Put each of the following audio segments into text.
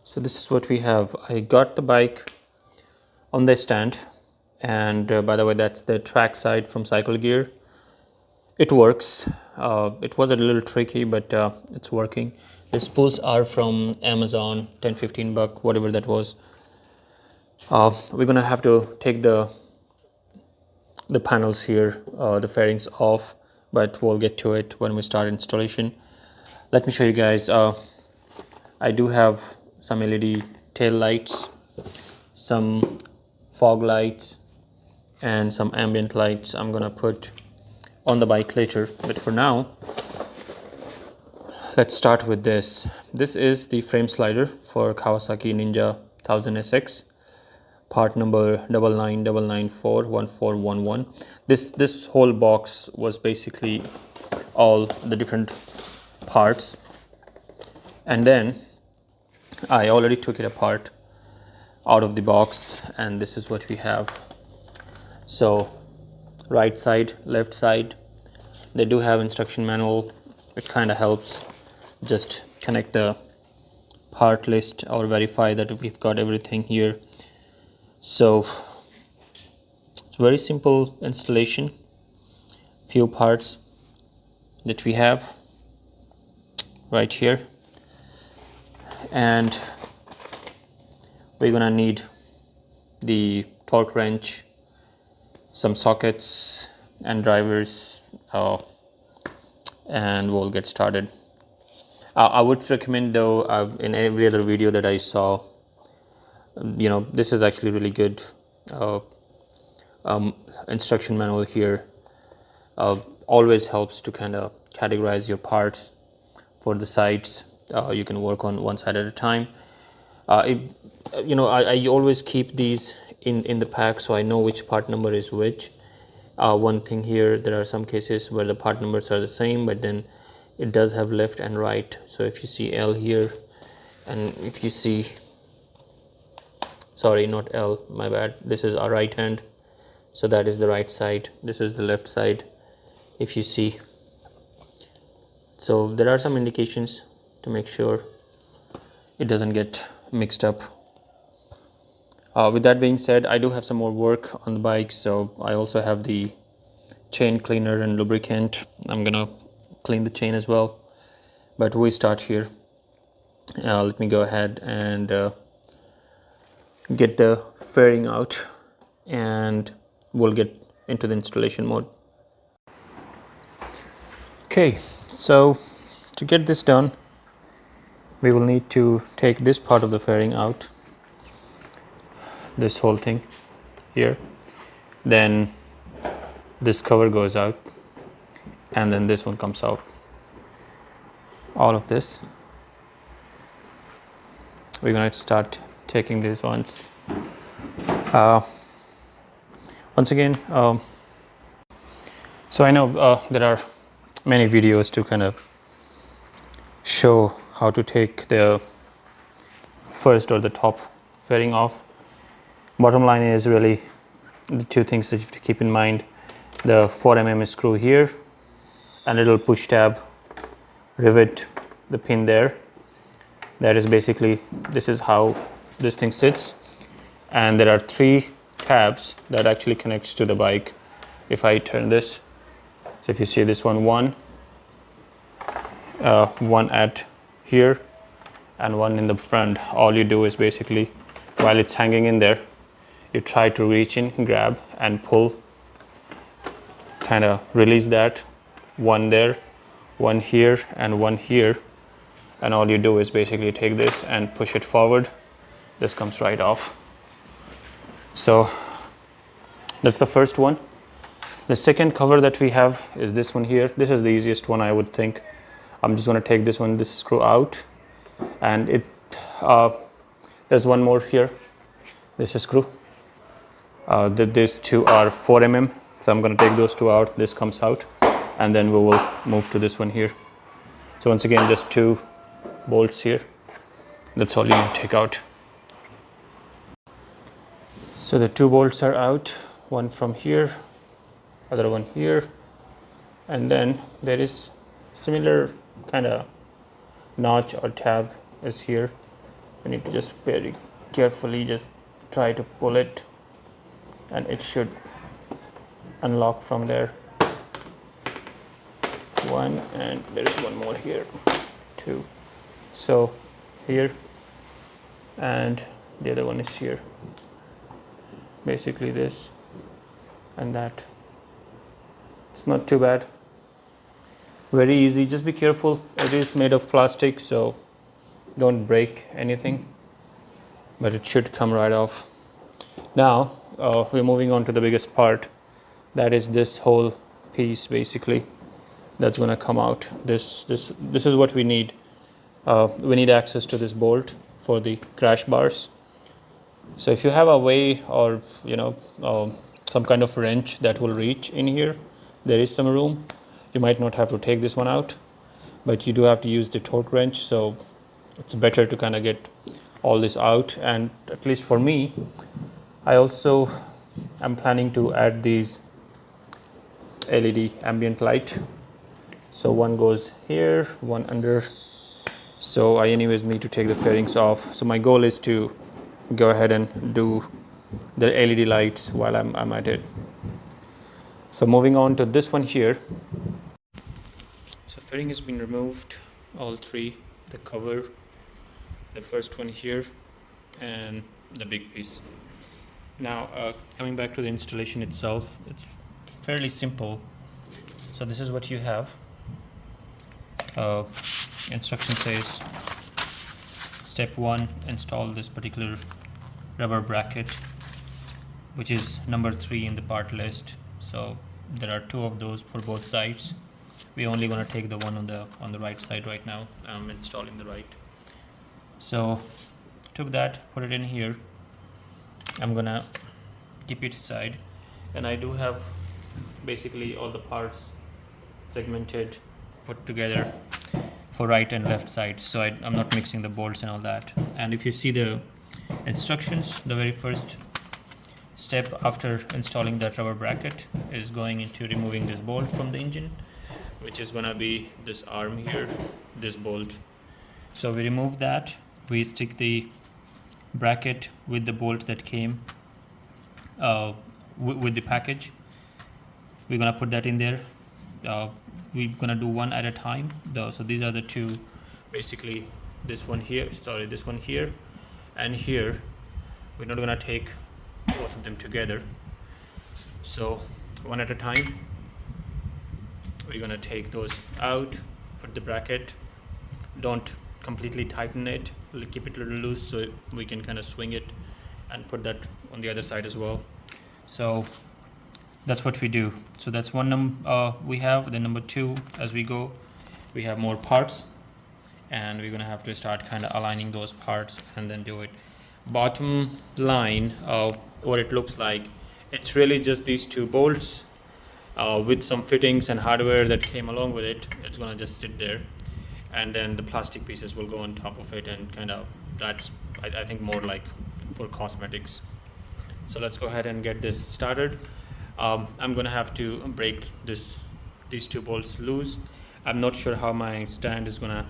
So this is what we have. I got the bike on the stand, and by the way, that's the track side from Cycle Gear. It works. It was a little tricky, but it's working. The spools are from Amazon, 10-15 buck, whatever that was. We're gonna have to take the panels here, the fairings off, but we'll get to it when we start installation. Let me show you guys. I do have some LED tail lights, some fog lights, and some ambient lights I'm gonna put on the bike later. But for now, let's start with this. This is the frame slider for Kawasaki Ninja 1000 SX, part number 999941411. This whole box was basically all the different parts, and then I already took it apart out of the box, and this is what we have. So right side, left side, they do have instruction manual. It kind of helps just connect the part list or verify that we've got everything here. So it's very simple installation. Few parts that we have right here, and we're gonna need the torque wrench, some sockets and drivers, and we'll get started. I would recommend though, in every other video that I saw, this is actually really good instruction manual here. Always helps to kind of categorize your parts for the sides. You can work on one side at a time. I always keep these in the pack, so I know which part number is which. One thing here, there are some cases where the part numbers are the same, but then it does have left and right. So if you see L here, and if you see, sorry, not L, my bad, this is our right hand, so that is the right side, this is the left side, if you see. So there are some indications to make sure it doesn't get mixed up. With that being said, I do have some more work on the bike, so I also have the chain cleaner and lubricant. I'm gonna clean the chain as well, but we start here. Let me go ahead and get the fairing out, and we'll get into the installation mode. Okay, so to get this done, we will need to take this part of the fairing out, this whole thing here, then this cover goes out, and then this one comes out. All of this, we're gonna start taking these ones. Once again, so I know there are many videos to kind of show how to take the first or the top fairing off. Bottom line is really the two things that you have to keep in mind: the 4mm screw here, and a little push tab rivet the pin there. That is basically, this is how this thing sits, and there are 3 tabs that actually connects to the bike. If I turn this, so if you see this one at here and one in the front, all you do is basically, while it's hanging in there, you try to reach in, grab and pull, kind of release that. One there, one here, and one here, and all you do is basically take this and push it forward. This comes right off. So that's the first one. The second cover that we have is this one here. This is the easiest one, I would think. I'm just going to take this one, this screw out, and it there's one more here. This is screw. These 2 are 4mm, so I'm going to take those 2 out. This comes out, and then we will move to this one here. So once again, just 2 bolts here. That's all you need to take out. So the 2 bolts are out, one from here, other one here, and then there is similar kind of notch or tab is here. We need to just very carefully just try to pull it, and it should unlock from there. One, and there's one more here, two. So here, and the other one is here. Basically this and that. It's not too bad. Very easy, just be careful. It is made of plastic, so don't break anything, but it should come right off. Now we're moving on to the biggest part. That is this whole piece basically that's going to come out. This is what we need. We need access to this bolt for the crash bars. So if you have a way, or some kind of wrench that will reach in here, there is some room. You might not have to take this one out, but you do have to use the torque wrench. So it's better to kind of get all this out. And at least for me, I also am planning to add these LED ambient light. So one goes here, one under. So I anyways need to take the fairings off. So my goal is to go ahead and do the LED lights while I'm at it. So moving on to this one here. So fairing has been removed, all three, the cover, the first one here, and the big piece. Now coming back to the installation itself, it's fairly simple. So this is what you have. Instruction says step 1, install this particular rubber bracket, which is number 3 in the part list. So there are 2 of those for both sides. We only going to take the one on the right side right now. I'm installing the right. So took that, put it in here. I'm gonna keep it aside, and I do have basically all the parts segmented, put together for right and left sides, so I'm not mixing the bolts and all that. And if you see the instructions, the very first step after installing that rubber bracket is going into removing this bolt from the engine, which is gonna be this arm here, this bolt. So we remove that, we stick the bracket with the bolt that came with the package. We're gonna put that in there. We're gonna do one at a time though. So these are the 2, basically this one here, and here. We're not gonna take both of them together, so one at a time. We're gonna take those out, put the bracket, don't completely tighten it, keep it a little loose so we can kind of swing it, and put that on the other side as well. So that's what we do. So that's one we have. Then number 2, as we go, we have more parts, and we're gonna have to start kind of aligning those parts and then do it. Bottom line of what it looks like, it's really just these 2 bolts with some fittings and hardware that came along with it. It's gonna just sit there, and then the plastic pieces will go on top of it, and kind of that's I think more like for cosmetics. So let's go ahead and get this started. I'm gonna have to break these 2 bolts loose. I'm not sure how my stand is gonna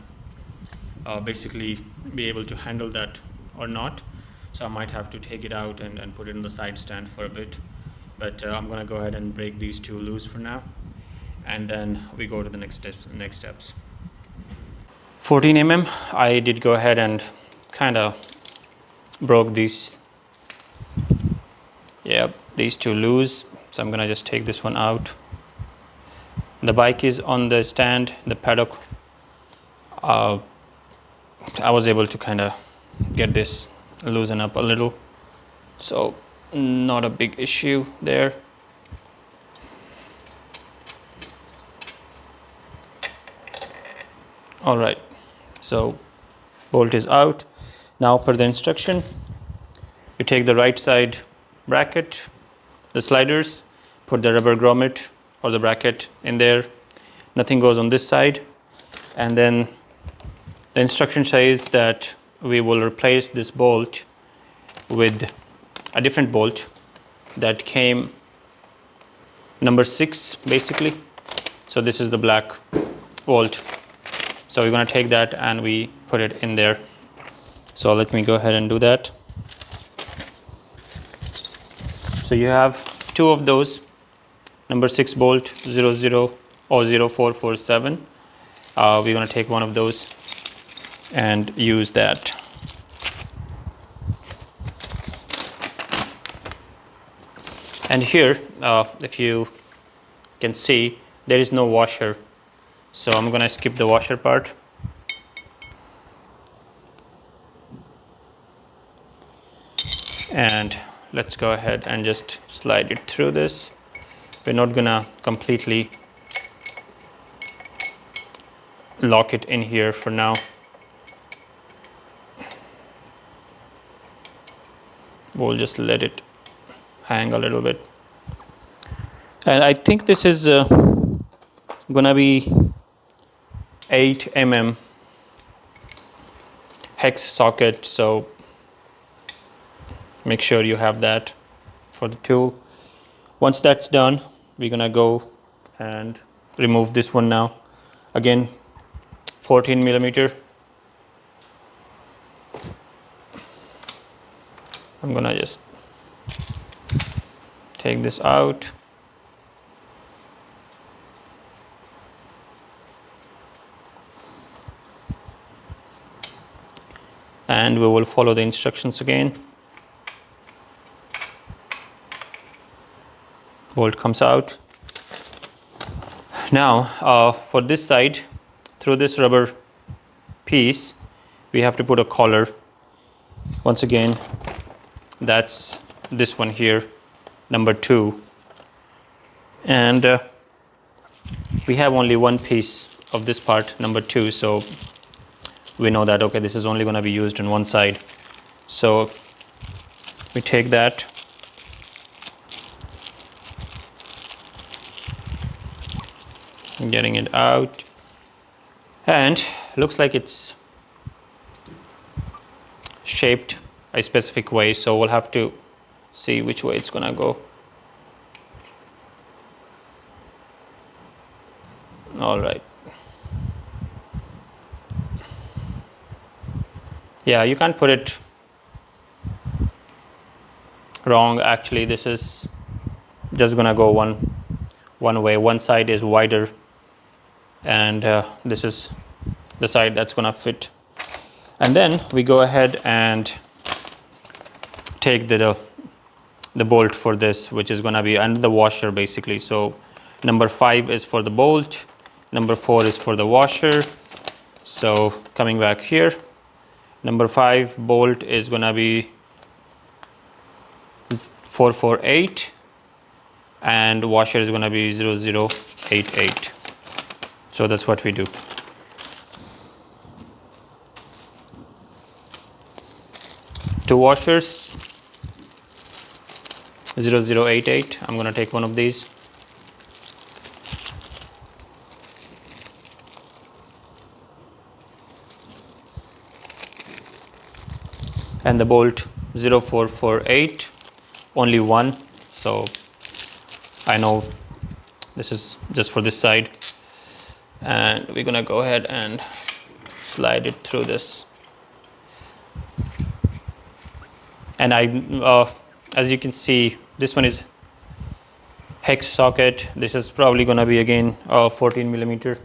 basically be able to handle that or not, so I might have to take it out and put it in the side stand for a bit. But I'm gonna go ahead and break these 2 loose for now, and then we go to the next steps. 14 mm, I did go ahead and kind of broke these, these 2 loose. So I'm gonna just take this one out. The bike is on the stand, the paddock. I was able to kind of get this loosen up a little, so not a big issue there. All right, so bolt is out. Now per the instruction, you take the right side bracket, the sliders, put the rubber grommet or the bracket in there. Nothing goes on this side, and then the instruction says that we will replace this bolt with a different bolt that came number 6 basically. So this is the black bolt. So we're going to take that and we put it in there. So let me go ahead and do that. So you have two of those, number 6 bolt 00 or 0447. We're going to take one of those and use that. And here, if you can see, there is no washer, so I'm going to skip the washer part. And let's go ahead and just slide it through this. We're not gonna completely lock it in here for now. We'll just let it hang a little bit. And I think this is gonna be 8 mm hex socket, so make sure you have that for the tool. Once that's done, we're gonna go and remove this one now. Again, 14 millimeter. I'm gonna just take this out. And we will follow the instructions again. Bolt comes out. Now for this side, through this rubber piece, we have to put a collar. Once again, that's this one here, number 2. And we have only one piece of this part, number 2, so we know that, okay, this is only going to be used on one side. So we take that, getting it out, and looks like it's shaped a specific way, so we'll have to see which way it's gonna go. All right. Yeah, you can't put it wrong. Actually, this is just gonna go one way. One side is wider, and this is the side that's gonna fit. And then we go ahead and take the bolt for this, which is gonna be under the washer basically. So number 5 is for the bolt, number 4 is for the washer. So coming back here, number 5 bolt is gonna be 448 and washer is gonna be 0088. So that's what we do. Two washers, 0088. I'm gonna take one of these. And the bolt 0448, only one, so I know this is just for this side. And we're gonna go ahead and slide it through this. And as you can see, this one is hex socket. This is probably gonna be again 14 millimeter.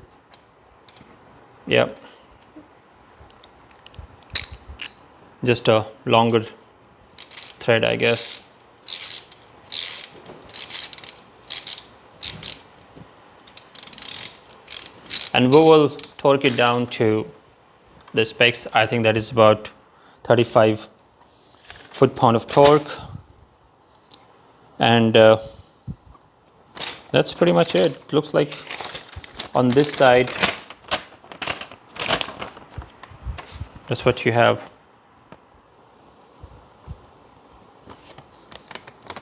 Yeah, just a longer thread, I guess. And we will torque it down to the specs. I think that is about 35 foot-pound of torque. And that's pretty much it. It looks like on this side, that's what you have.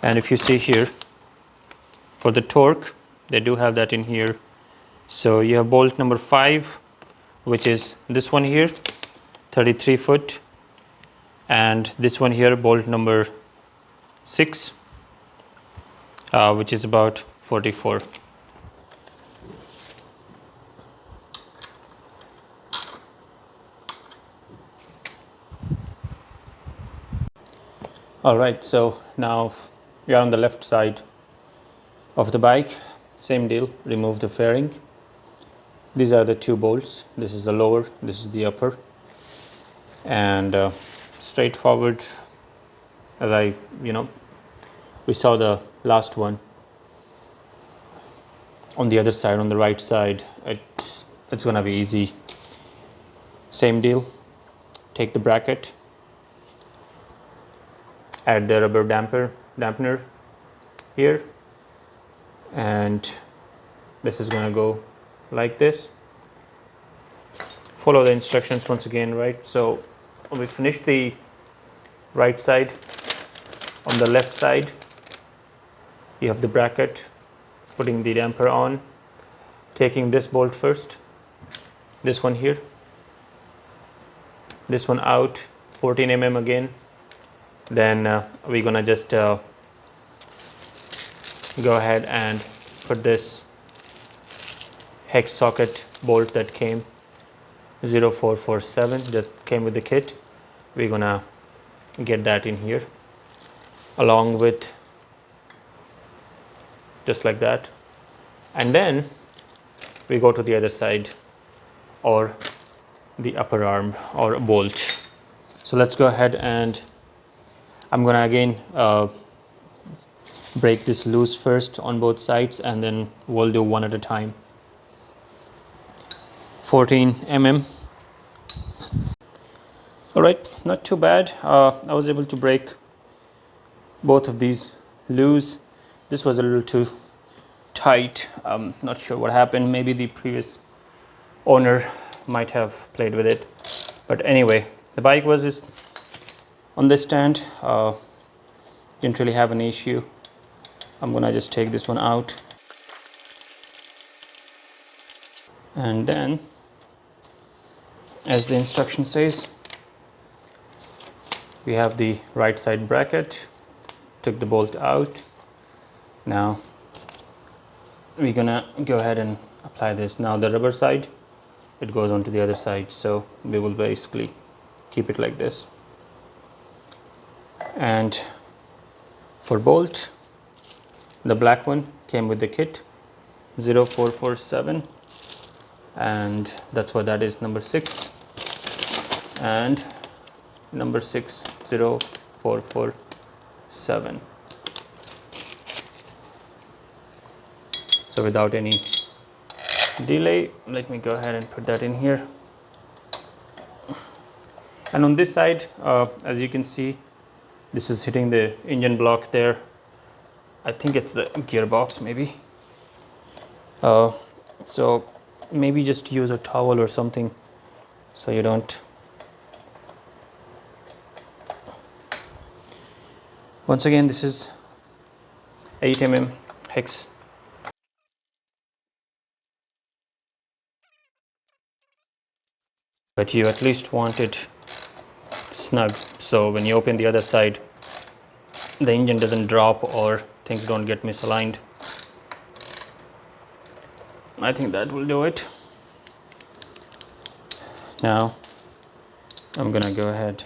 And if you see here, for the torque, they do have that in here. So you have bolt number 5, which is this one here, 33 foot. And this one here, bolt number 6, which is about 44. All right, so now we are on the left side of the bike. Same deal, remove the fairing. These are the two bolts. This is the lower, this is the upper. And straightforward, as we saw the last one on the other side, on the right side. It's gonna be easy. Same deal, take the bracket, add the rubber dampener here, and this is gonna go like this. Follow the instructions once again, right? So we finished the right side. On the left side, you have the bracket, putting the damper on, taking this bolt first, this one here, this one out, 14 mm again. Then we're gonna just go ahead and put this hex socket bolt that came 0447 that came with the kit. We're gonna get that in here along with, just like that. And then we go to the other side, or the upper arm or bolt. So let's go ahead, and I'm gonna again break this loose first on both sides, and then we'll do one at a time. 14 mm. All right, not too bad. I was able to break both of these loose. This was a little too tight. I'm not sure what happened. Maybe the previous owner might have played with it. But anyway, the bike was just on this stand. Didn't really have an issue. I'm gonna just take this one out. And then, as the instruction says, we have the right side bracket. Took the bolt out. Now we're gonna go ahead and apply this. Now the rubber side, it goes onto the other side, so we will basically keep it like this. And for bolt, the black one came with the kit 0447, and that's what that is, number 6, and number 60447. So without any delay, let me go ahead and put that in here. And on this side, as you can see, this is hitting the engine block there. I think it's the gearbox maybe. So maybe just use a towel or something so you don't. Once again, this is 8 mm hex. But you at least want it snug, so when you open the other side, the engine doesn't drop or things don't get misaligned. I think that will do it. Now I'm gonna go ahead.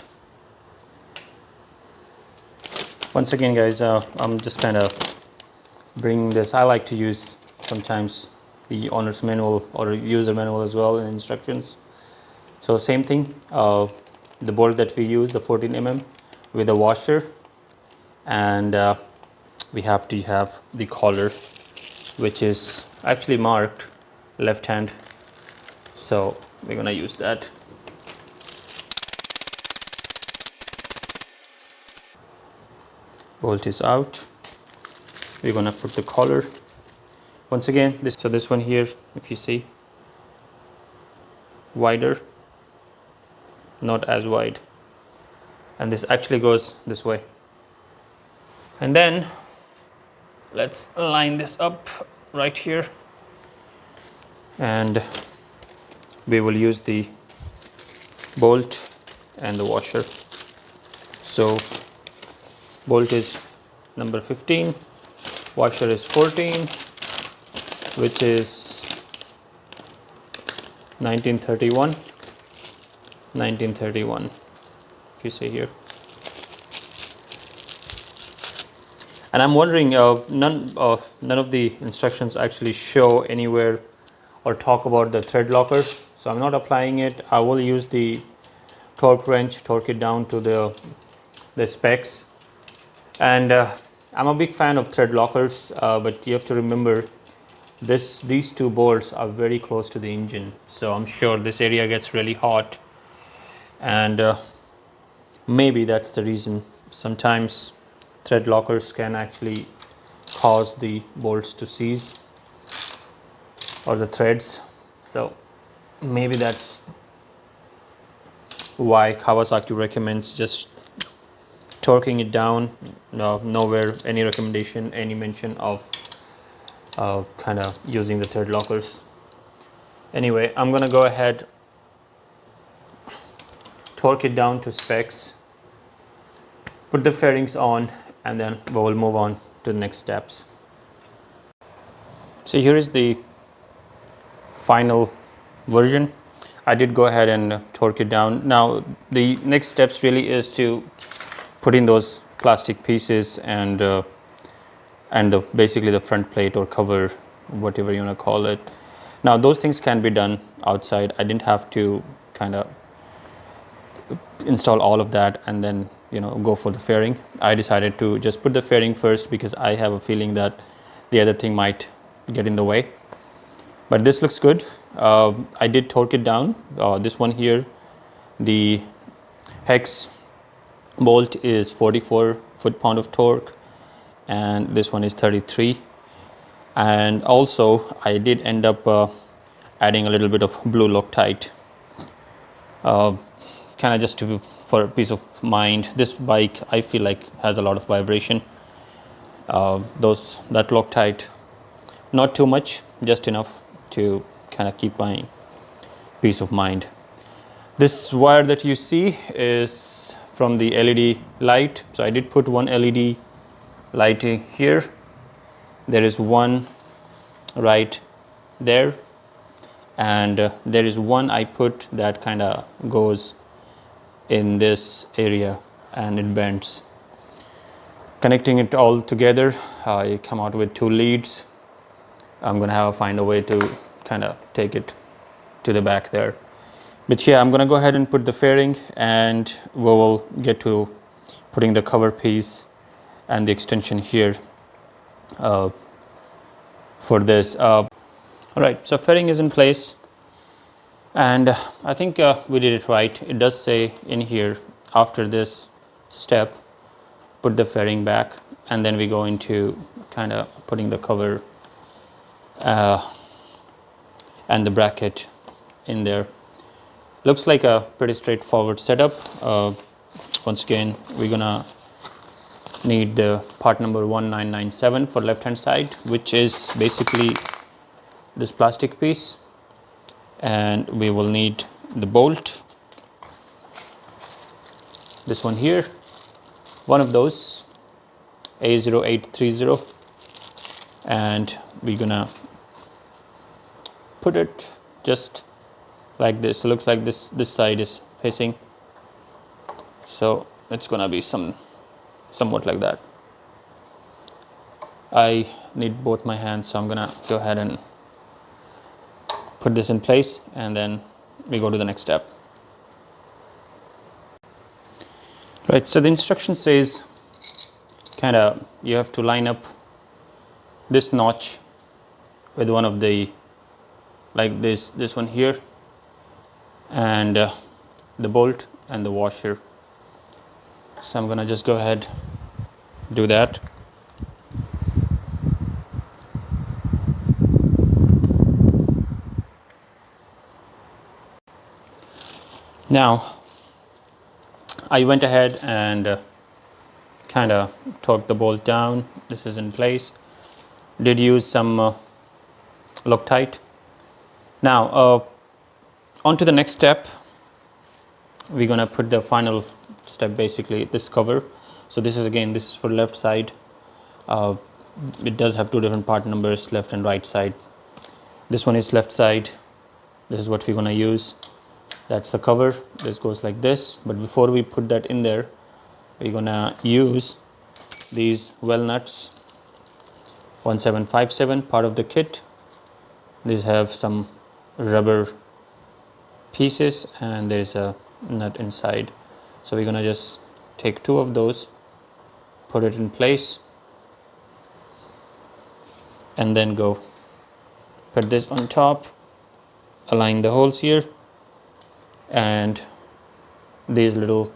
Once again, guys, I'm just kind of bringing this. I like to use sometimes the owner's manual or user manual as well in instructions. So same thing, the bolt that we use, the 14 mm with a washer, and we have to have the collar, which is actually marked left hand, so we're gonna use that. Bolt is out. We're gonna put the collar. Once again, this one here, if you see, wider, not as wide, and this actually goes this way. And then let's line this up right here, and we will use the bolt and the washer. So bolt is number 15, washer is 14, which is 1931, if you see here. And I'm wondering, none of the instructions actually show anywhere or talk about the thread locker. So I'm not applying it. I will use the torque wrench, torque it down to the specs. And I'm a big fan of thread lockers, but you have to remember these two bolts are very close to the engine. So I'm sure this area gets really hot, and maybe that's the reason. Sometimes thread lockers can actually cause the bolts to seize or the threads. So maybe that's why Kawasaki recommends just torquing it down. Nowhere any recommendation, any mention of kind of using the thread lockers. Anyway, I'm gonna go ahead, torque it down to specs, put the fairings on, and then we will move on to the next steps. So here is the final version. I did go ahead and torque it down. Now the next steps really is to put in those plastic pieces and basically the front plate or cover, whatever you want to call it. Now those things can be done outside. I didn't have to kind of install all of that and then go for the fairing. I decided to just put the fairing first because I have a feeling that the other thing might get in the way. But this looks good. I did torque it down. This one here, the hex bolt is 44 foot-pound of torque, and this one is 33. And also I did end up adding a little bit of blue Loctite, kind of just for peace of mind. This bike, I feel like, has a lot of vibration. That Loctite, not too much, just enough to kind of keep my peace of mind. This wire that you see is from the LED light. So I did put one LED light here. There is one right there, and there is one I put that kind of goes in this area and it bends. Connecting it all together, I come out with two leads. I'm gonna have to find a way to kind of take it to the back there. But yeah, I'm gonna go ahead and put the fairing, and we will get to putting the cover piece and the extension here for this. All right, so fairing is in place, and I think we did it right. It does say in here, after this step, put the fairing back, and then we go into kind of putting the cover and the bracket in there. Looks like a pretty straightforward setup. Once again, we're gonna need the part number 1997 for left hand side, which is basically this plastic piece, and we will need the bolt, this one here, one of those, A0830, and we're gonna put it just like this. It looks like this side is facing, so it's gonna be somewhat like that. I need both my hands, so I'm gonna go ahead and put this in place, and then we go to the next step. Right, so the instruction says kind of you have to line up this notch with one of the, like this one here, and the bolt and the washer. So I'm gonna just go ahead, do that. Now I went ahead and kind of torqued the bolt down. This is in place. Did use some Loctite. Now on to the next step. We're gonna put the final step, basically this cover. So this is for left side. It does have two different part numbers, left and right side. This one is left side. This is what we're gonna use. That's the cover. This goes like this, but before we put that in there, we're gonna use these well nuts 1757, part of the kit. These have some rubber pieces and there's a nut inside. So we're gonna just take 2 of those, put it in place, and then go put this on top, align the holes here, and these little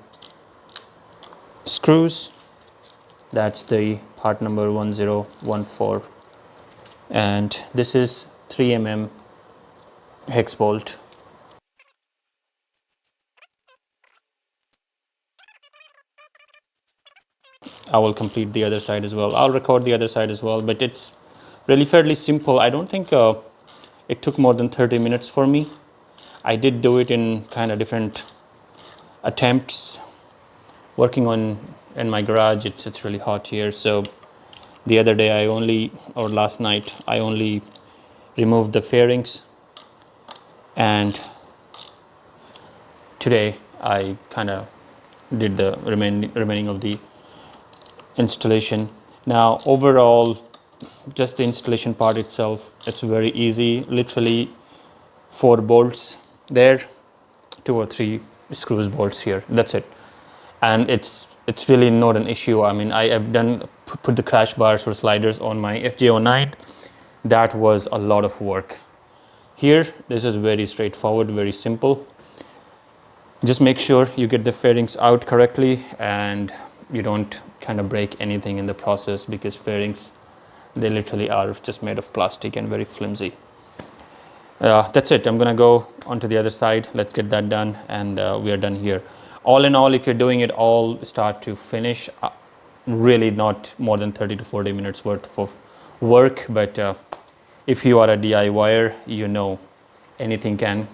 screws, that's the part number 1014, and this is 3 mm hex bolt. I will complete the other side as well. I'll record the other side as well, but it's really fairly simple. I don't think it took more than 30 minutes for me. I did do it in kind of different attempts. Working on in my garage, it's really hot here. So the other day or last night, I only removed the fairings, and today I kind of did the remaining of the installation. Now overall, just the installation part itself, it's very easy. Literally 4 bolts there, 2 or 3 screws bolts here, that's it. And it's really not an issue. I mean, I have put the crash bars or sliders on my FJ09. That was a lot of work. Here this is very straightforward, very simple. Just make sure you get the fairings out correctly and you don't kind of break anything in the process, because fairings, they literally are just made of plastic and very flimsy. That's it. I'm gonna go onto the other side. Let's get that done, and we are done here. All in all, if you're doing it all start to finish, really not more than 30 to 40 minutes worth of work. But if you are a DIYer, you know anything can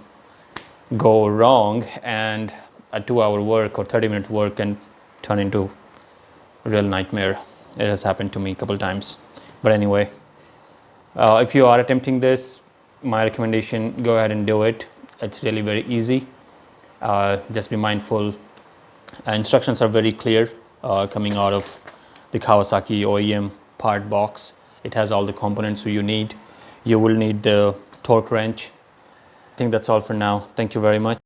go wrong, and a 2-hour work or 30-minute work can turn into a real nightmare. It has happened to me a couple times. But anyway, if you are attempting this, my recommendation, go ahead and do it. It's really very easy. Just be mindful. Instructions are very clear coming out of the Kawasaki OEM part box. It has all the components you need. You will need the torque wrench. I think that's all for now. Thank you very much.